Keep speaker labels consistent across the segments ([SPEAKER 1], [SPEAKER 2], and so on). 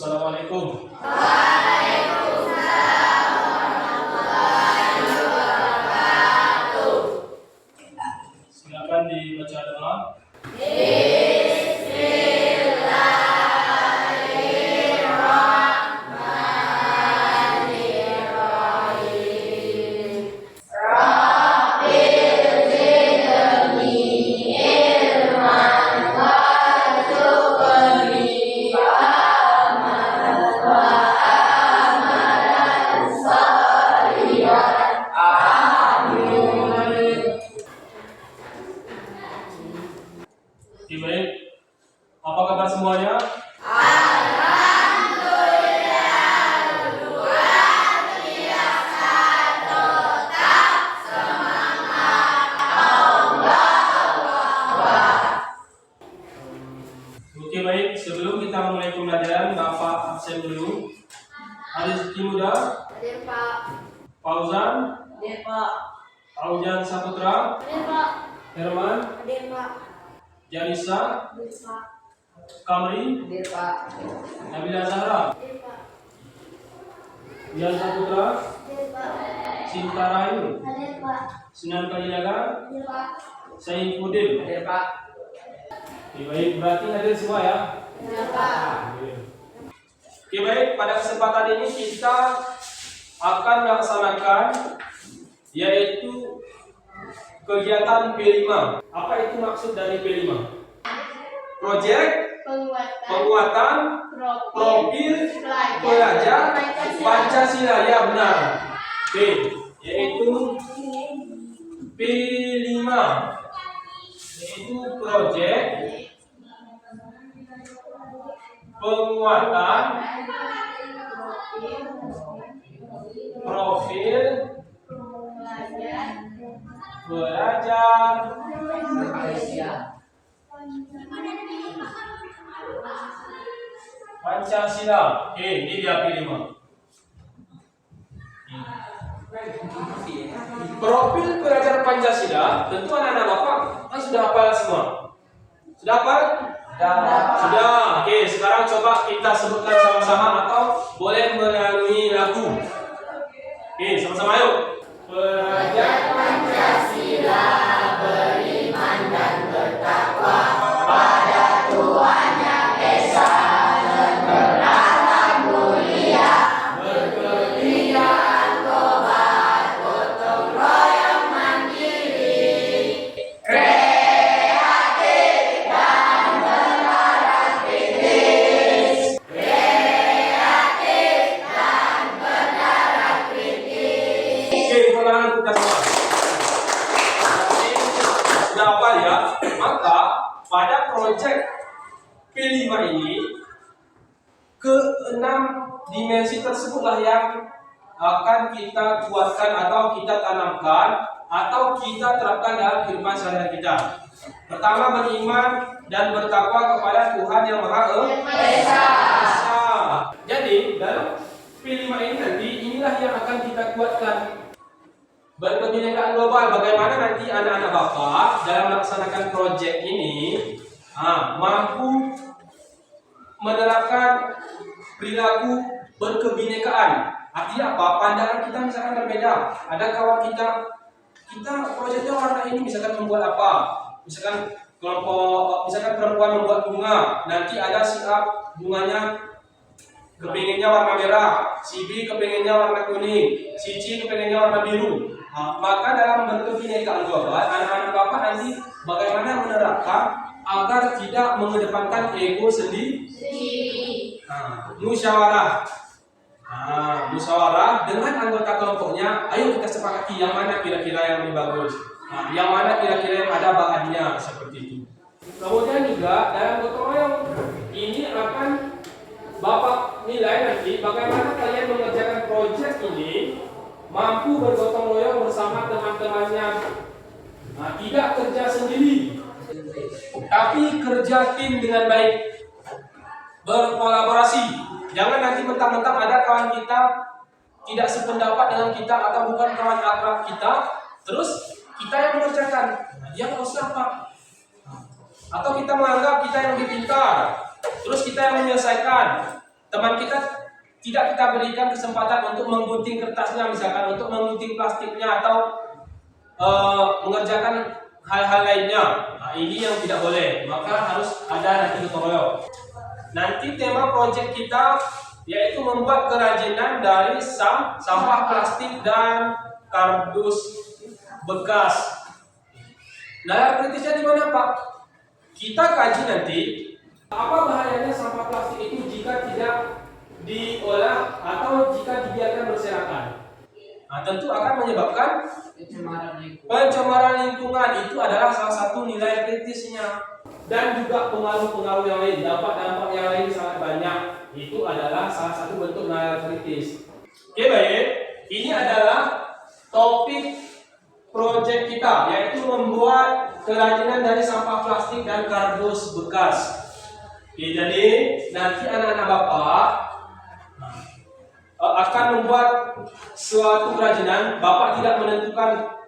[SPEAKER 1] Assalamualaikum. Silakan dibaca doa. Oke, baik. Apa kabar semuanya? Oke, baik. Sebelum kita mulai pembelajaran, Bapak absen dulu. Rizky Muda,
[SPEAKER 2] Hadir Pak.
[SPEAKER 1] Fauzan,
[SPEAKER 2] Hadir Pak.
[SPEAKER 1] Aujan Saputra,
[SPEAKER 2] Hadir Pak.
[SPEAKER 1] Herman,
[SPEAKER 2] Hadir Pak.
[SPEAKER 1] Janisa,
[SPEAKER 2] Hadir Pak.
[SPEAKER 1] Kamri,
[SPEAKER 2] Hadir Pak.
[SPEAKER 1] Nabila Zahra,
[SPEAKER 2] Hadir Pak.
[SPEAKER 1] Dian Saputra,
[SPEAKER 2] Hadir Pak.
[SPEAKER 1] Sinta Rayu,
[SPEAKER 2] Hadir Pak.
[SPEAKER 1] Sunan Kalijaga,
[SPEAKER 2] Hadir Pak.
[SPEAKER 1] Said Udin.
[SPEAKER 2] Hadir Pak.
[SPEAKER 1] Oke, baik. Berarti hadir semua ya?
[SPEAKER 2] Hadir Pak.
[SPEAKER 1] Oke, baik. Pada kesempatan ini kita akan melaksanakan yaitu kegiatan P5. Apa itu maksud dari P5? Proyek penguatan profil pelajar Pancasila. Ya, benar. P yaitu P5 yaitu proyek penguatan profil pelajar Pancasila. Oke, ini dia P5. Profil pelajar Pancasila, tentu anak-anak Bapak kan sudah hafal semua. Sudah hafal? Sudah. Oke, sekarang coba kita sebutkan sama-sama atau boleh melalui lagu. Oke, sama-sama yuk. Pelajar Pancasila beriman dan bertakwa pada Tuhan Yang Esa dan beragam mulia, berkebudayaan tobat, gotong royong mandiri, kreatif dan bernaras kritis, kreatif dan bernaras kritis. Oke, ulangan kita semua. Sudah apa ya? Maka pada proyek P5 ini keenam dimensi tersebutlah yang akan kita kuatkan atau kita tanamkan atau kita terapkan dalam kehidupan sehari-hari kita. Pertama, beriman dan bertakwa kepada Tuhan Yang Maha Esa. Jadi dalam P5 ini nanti inilah yang akan kita kuatkan. Berkebinekaan global, bagaimana nanti anak-anak Bapak dalam melaksanakan proyek ini mampu menerapkan perilaku berkebinekaan. Artinya apa? Pandangan kita misalkan berbeda. Ada kawan kita proyeknya warna ini misalkan membuat apa? Misalkan kelompok, misalkan perempuan membuat bunga. Nanti ada si A bunganya kepengennya warna merah, si B kepengennya warna kuning, si C kepengennya warna biru. Maka dalam berkebinekaan global, anak-anak Bapak nanti bagaimana menerapkan agar tidak mengedepankan ego sendiri. Musyawarah. Musyawarah dengan anggota kelompoknya. Ayo kita sepakati yang mana kira-kira yang lebih bagus. Yang mana kira-kira yang ada bahannya seperti itu. Kemudian juga dalam gotong royong ini akan Bapak nilai nanti bagaimana kalian mengerjakan proyek ini mampu bergotong royong bersama teman-temannya. Tidak kerja sendiri, tapi kerja tim dengan baik, berkolaborasi. Jangan nanti mentang-mentang ada kawan kita tidak sependapat dengan kita atau bukan kawan akrab kita, terus kita yang mengerjakan. Dia nggak usah Pak. Atau kita menganggap kita yang lebih pintar, terus kita yang menyelesaikan. teman kita tidak kita berikan kesempatan untuk menggunting kertasnya, misalkan untuk menggunting plastiknya atau mengerjakan hal-hal lainnya. Nah, ini yang tidak boleh, maka harus ada nanti gotong royong. Nanti tema proyek kita yaitu membuat kerajinan dari sampah plastik dan kardus bekas. Nah, kritisnya di mana, Pak? Kita kaji nanti apa bahayanya sampah plastik itu jika tidak diolah atau jika dibiarkan berserakan. Nah, tentu akan menyebabkan pencemaran lingkungan. Itu adalah salah satu nilai kritisnya. Dan juga pengaruh-pengaruh yang lain, dampak-dampak yang lain sangat banyak. Itu adalah salah satu bentuk nilai kritis. Oke, baik. Ini adalah topik proyek kita, yaitu membuat kerajinan dari sampah plastik dan kardus bekas. Oke, jadi nanti anak-anak Bapak akan membuat suatu kerajinan. Bapak tidak menentukan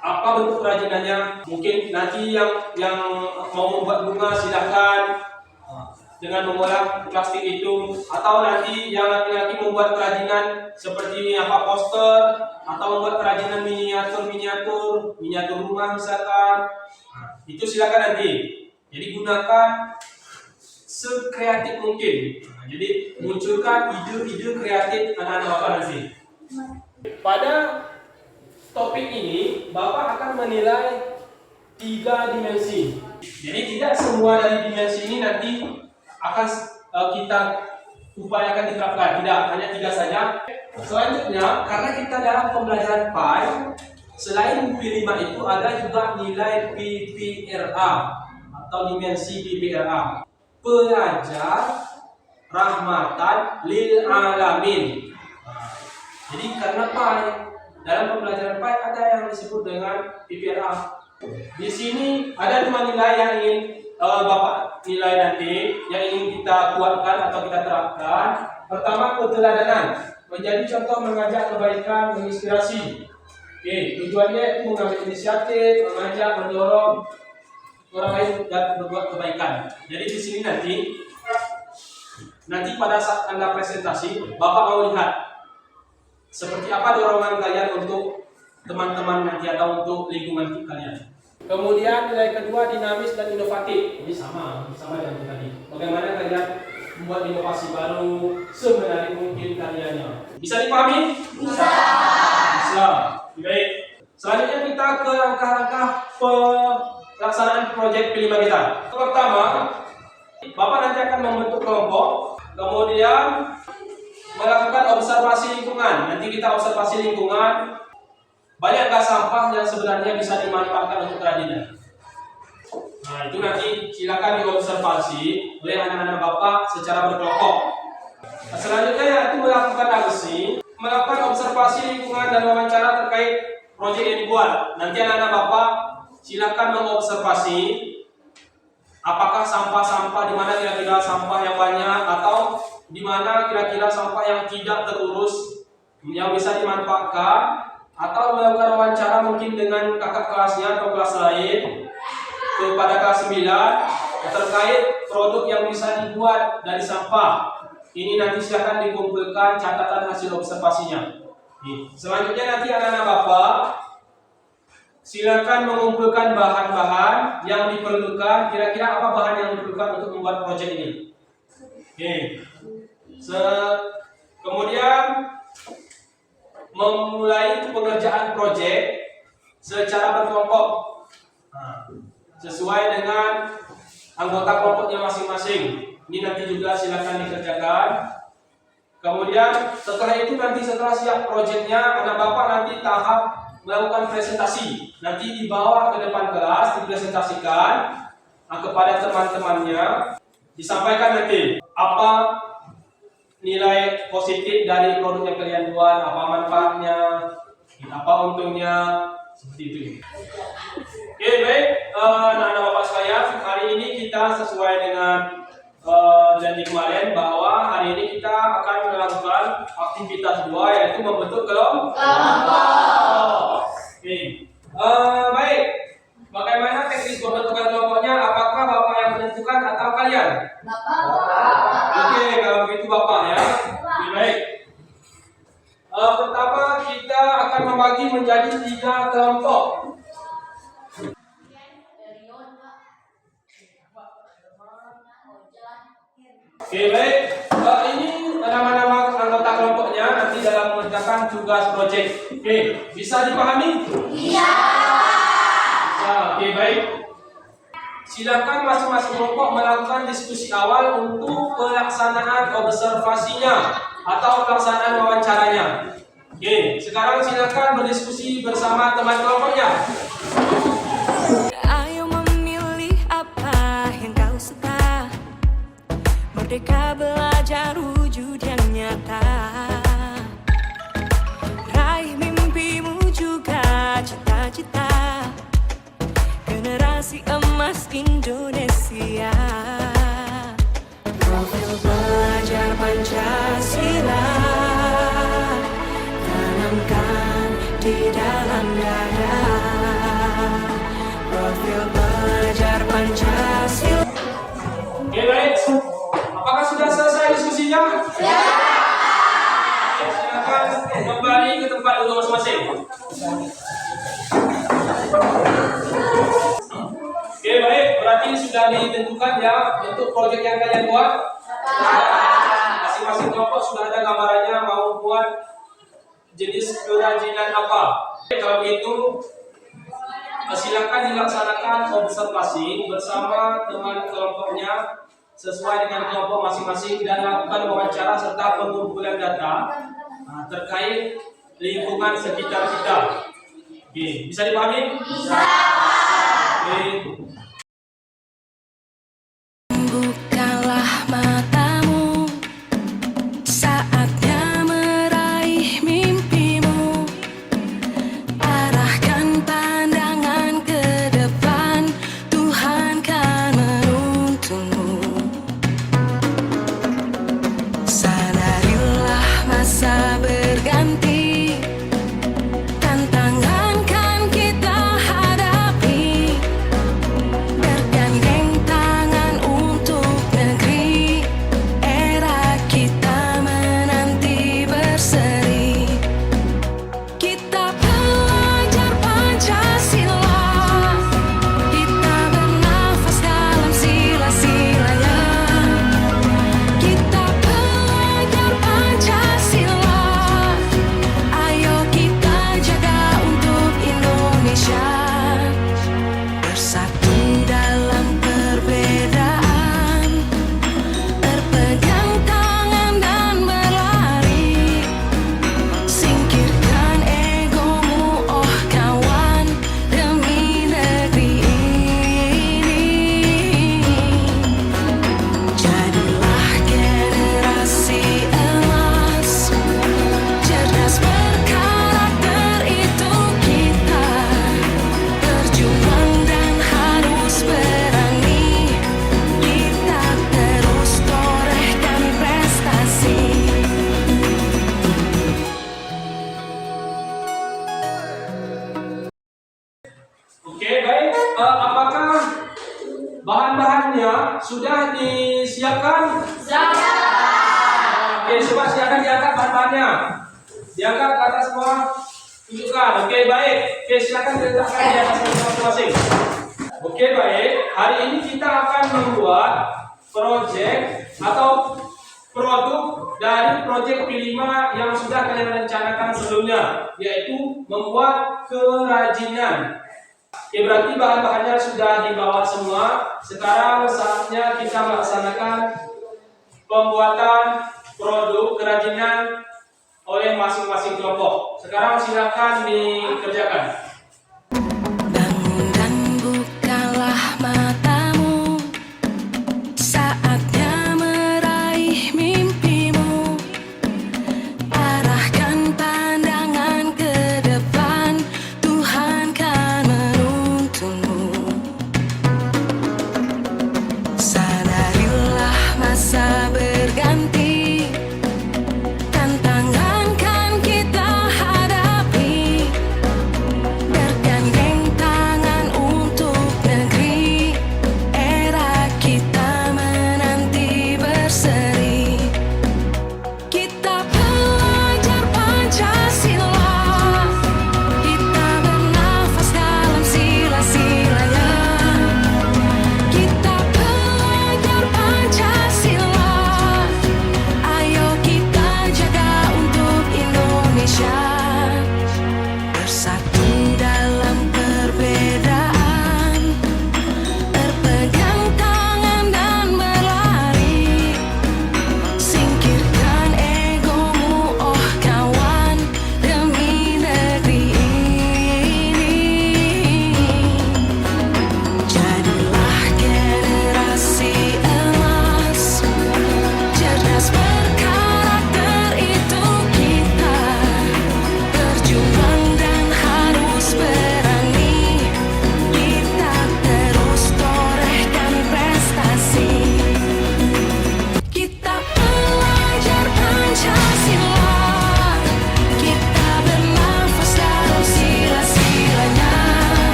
[SPEAKER 1] apa bentuk kerajinannya. Mungkin nanti yang mau membuat bunga silahkan dengan mengolah plastik itu, atau nanti yang laki-laki membuat kerajinan seperti apa, poster, atau membuat kerajinan miniatur rumah misalkan. Itu silakan nanti. Jadi gunakan sekreatif mungkin. Jadi munculkan ide-ide kreatif anak-anak Bapak nanti. Pada topik ini Bapak akan menilai 3 dimensi. Jadi tidak semua dari dimensi ini nanti akan kita upayakan diterapkan. Tidak, hanya 3 saja. Selanjutnya, karena kita dalam pembelajaran PAI, selain P5 itu ada juga nilai PPRA atau dimensi PPRA. Pelajar rahmatan lil alamin. Jadi karena PAI, dalam pembelajaran PAI ada yang disebut dengan PPRA. Di sini ada 5 nilai yang ingin Bapak nilai nanti, yang ingin kita kuatkan atau kita terapkan. Pertama, keteladanan, menjadi contoh, mengajak kebaikan, menginspirasi. Oke, tujuannya itu mengambil inisiatif, mengajak, mendorong orang lain dan berbuat kebaikan. Jadi di sini nanti pada saat Anda presentasi, Bapak mau lihat seperti apa dorongan kalian untuk teman-teman nanti atau untuk lingkungan kalian. Kemudian nilai kedua, dinamis dan inovatif. Ini sama dengan tadi. Bagaimana kalian membuat inovasi baru semenarik mungkin karyanya. Bisa dipahami? Bisa. Baik. Selanjutnya kita ke langkah-langkah pelaksanaan proyek P5 kita. Pertama, Bapak nanti akan membentuk kelompok, kemudian melakukan observasi lingkungan. Nanti kita observasi lingkungan. Banyakkah sampah yang sebenarnya bisa dimanfaatkan untuk kerajinan? Nah, itu nanti silakan diobservasi oleh anak-anak Bapak secara berkelompok. Selanjutnya yaitu melakukan aksi, melakukan observasi lingkungan dan wawancara terkait proyek yang dibuat. Nanti anak-anak Bapak silakan mengobservasi apakah sampah-sampah di mana kira-kira sampah yang banyak atau di mana kira-kira sampah yang tidak terurus yang bisa dimanfaatkan. Atau melakukan wawancara mungkin dengan kakak kelasnya atau kelas lain kepada kelas 9 terkait produk yang bisa dibuat dari sampah. Ini nanti silakan dikumpulkan catatan hasil observasinya. Selanjutnya nanti anak-anak Bapak silakan mengumpulkan bahan-bahan yang diperlukan. Kira-kira apa bahan yang diperlukan untuk membuat proyek ini? Oke. Kemudian memulai pengerjaan proyek secara berkelompok, sesuai dengan anggota kelompoknya masing-masing. Ini nanti juga silakan dikerjakan. Kemudian setelah itu nanti setelah siap proyeknya, anak Bapak nanti tahap melakukan presentasi. Nanti dibawa ke depan kelas, dipresentasikan kepada teman-temannya, disampaikan nanti apa nilai positif dari produk yang kalian buat, apa manfaatnya, apa untungnya, seperti itu. Oke, baik, anak-anak Bapak sekalian, hari ini kita sesuai dengan janji kemarin bahwa hari ini kita akan melakukan aktivitas 2, yaitu membentuk kelompok. Oke, baik. Bagaimana teknis pembentukan kelompoknya? Apakah Bapak yang menentukan atau kalian?
[SPEAKER 2] Bapak.
[SPEAKER 1] Oke, kalau begitu Bapak ya. menjadi 3 kelompok. Oke, baik. Ini nama-nama anggota kelompoknya nanti dalam mengerjakan tugas proyek. Oke, bisa dipahami? Iya. Oke, baik. Silakan masing-masing kelompok melakukan diskusi awal untuk pelaksanaan observasinya atau pelaksanaan wawancaranya. Oke, sekarang silakan berdiskusi bersama teman kelompoknya.
[SPEAKER 3] Ayo memilih apa yang kau suka. Merdeka belajar wujud yang nyata. Raih mimpimu juga cita-cita. Generasi emas Indonesia. Profil belajar Pancasila tanamkan di dalam dada. Profil belajar Pancasila.
[SPEAKER 1] Oke, baik. Apakah sudah selesai diskusinya? Ya. Silakan kembali ke tempat duduk masing-masing. Oke, baik. Berarti sudah ditentukan ya untuk proyek yang kalian buat. Masing-masing kelompok sudah ada gambarannya mau buat jenis kerajinan apa. Kalau begitu, silakan dilaksanakan observasi bersama teman kelompoknya sesuai dengan kelompok masing-masing dan lakukan wawancara serta pengumpulan data terkait lingkungan sekitar kita. Oke, bisa dipahami? Bisa. Oke.
[SPEAKER 3] Bukalah matamu, saatnya meraih mimpimu. Arahkan pandangan ke depan, Tuhan kan menuntunmu. Sadarilah masa berganti, tantangan kan kita hadapi. Bergandeng tangan untuk negeri, era kita menanti berseri. Kita belajar Pancasila, kita bernafas dalam sila-silanya. Kita belajar Pancasila, ayo kita jaga untuk Indonesia. Bersatu dalam perbedaan, berpegang tangan dan berlari. Singkirkan egomu, oh kawan, demi negeri ini. Jadilah generasi emas, cerdas berkarakter itu kita. Berjuang dan harus berani, kita terus torehkan prestasi.
[SPEAKER 1] Oke, baik. Apakah bahan-bahannya sudah disiapkan? Oke, coba silakan diangkat bahan-bahannya. Diangkat ke atas semua. Tunjukkan. Oke, baik. Oke, silakan diletakkan di atas masing-masing. Oke, baik. Hari ini kita akan membuat proyek atau produk dari proyek P5 yang sudah kalian rencanakan sebelumnya, yaitu membuat kerajinan. Oke, berarti bahan-bahannya sudah dibawa semua. Sekarang saatnya kita melaksanakan pembuatan produk kerajinan oleh masing-masing kelompok. Sekarang silakan dikerjakan.
[SPEAKER 3] Bangun dan bukalah matamu, saatnya meraih mimpimu. Arahkan pandangan ke depan, Tuhan kan menuntunmu. Sadarilah masa berganti, tantangan kan kita hadapi.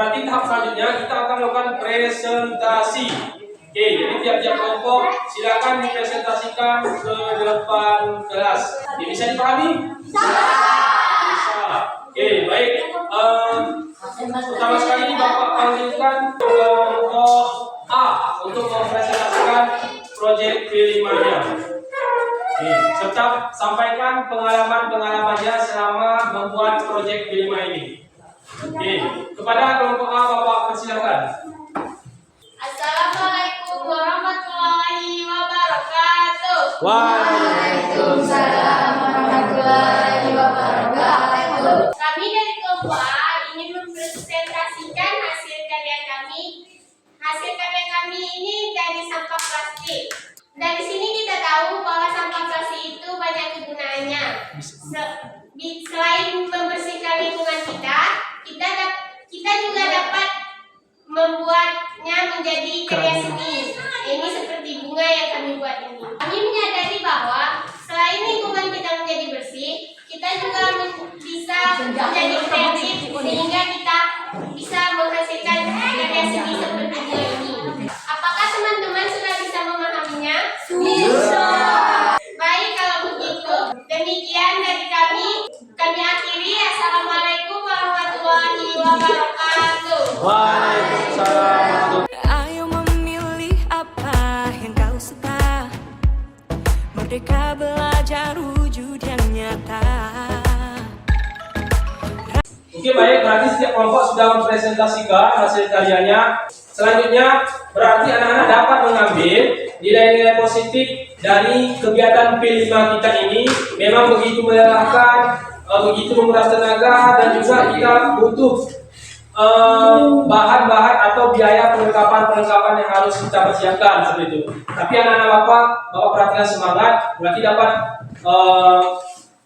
[SPEAKER 1] berarti tahap selanjutnya kita akan melakukan presentasi. Oke, jadi tiap-tiap kelompok silakan dipresentasikan ke depan kelas. Oke, bisa dipahami? Bisa. Oke, baik. Pertama sekali ini Bapak panggilkan kelompok A untuk mempresentasikan proyek P5-nya. Serta sampaikan pengalaman-pengalamannya selama membuat proyek P5 ini. Oke, kepada kelompok A Bapak persilakan.
[SPEAKER 2] Assalamualaikum warahmatullahi wabarakatuh.
[SPEAKER 3] Waalaikumsalam warahmatullahi wabarakatuh.
[SPEAKER 2] Kami dari kelompok A ingin mempresentasikan hasil karya kami. Hasil karya kami ini dari sampah plastik. Dari sini kita tahu bahwa sampah plastik itu banyak kegunaannya. Selain membersihkan lingkungan kita juga dapat membuatnya menjadi karya seni. Ini seperti bunga yang kami buat ini. Kami menyadari bahwa selain lingkungan kita menjadi bersih, kita juga bisa menjadi kreatif sehingga kita bisa menghasilkan karya seni seperti bunga ini. Apakah teman-teman sudah bisa memahaminya? Bisa. Baik, kalau begitu, demikian dari kami. Kami akhiri. Assalamualaikum warahmatullahi wabarakatuh.
[SPEAKER 1] Waalaikumsalam.
[SPEAKER 3] Ayo memilih apa yang kau suka. Merdeka belajar wujud yang nyata.
[SPEAKER 1] Oke, baik, berarti setiap kelompok sudah mempresentasikan hasil karyanya. Selanjutnya, berarti anak-anak dapat mengambil nilai-nilai positif dari kegiatan P5 kita ini. Memang begitu melelahkan, begitu menguras tenaga, dan juga kita butuh bahan-bahan atau biaya perlengkapan yang harus kita persiapkan seperti itu. Tapi anak-anak Bapak perhatikan semangat, berarti dapat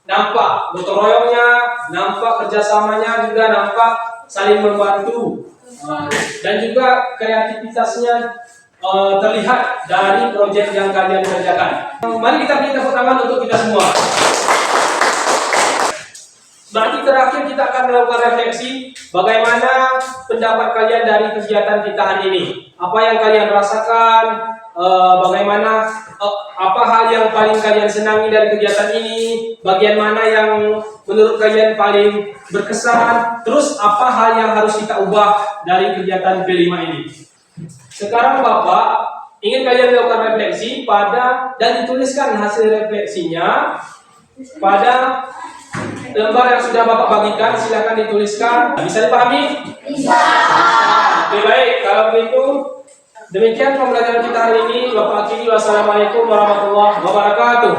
[SPEAKER 1] nampak gotong royongnya, nampak kerjasamanya, juga nampak saling membantu, dan juga kreativitasnya terlihat dari proyek yang kalian kerjakan. Mari kita beri tepuk tangan untuk kita semua. Berarti terakhir kita akan melakukan refleksi bagaimana pendapat kalian dari kegiatan kita hari ini. Apa yang kalian rasakan, bagaimana apa hal yang paling kalian senangi dari kegiatan ini, bagian mana yang menurut kalian paling berkesan, terus apa hal yang harus kita ubah dari kegiatan P5 ini. Sekarang Bapak ingin kalian melakukan refleksi dan dituliskan hasil refleksinya pada lembar yang sudah Bapak bagikan. Silakan dituliskan. Bisa dipahami? Bisa. Oke, baik. Kalau begitu, demikian pembelajaran kita hari ini. Bapak akhiri. Wassalamualaikum warahmatullahi wabarakatuh.